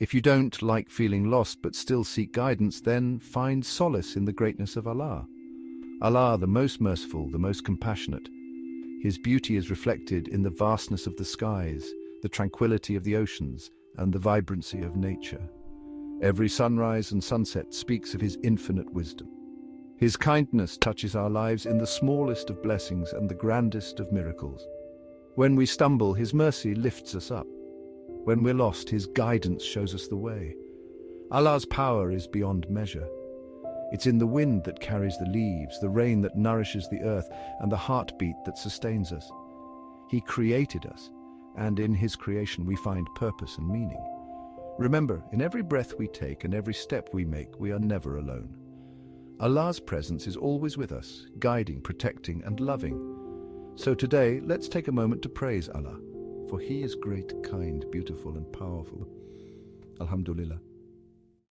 If you don't like feeling lost but still seek guidance, then find solace in the greatness of Allah. Allah, the most merciful, the most compassionate. His beauty is reflected in the vastness of the skies, the tranquility of the oceans, and the vibrancy of nature. Every sunrise and sunset speaks of His infinite wisdom. His kindness touches our lives in the smallest of blessings and the grandest of miracles. When we stumble, His mercy lifts us up. When we're lost, His guidance shows us the way. Allah's power is beyond measure. It's in the wind that carries the leaves, the rain that nourishes the earth, and the heartbeat that sustains us. He created us, and in His creation we find purpose and meaning. Remember, in every breath we take and every step we make, we are never alone. Allah's presence is always with us, guiding, protecting, and loving. So today, let's take a moment to praise Allah, for He is great, kind, beautiful, and powerful. Alhamdulillah.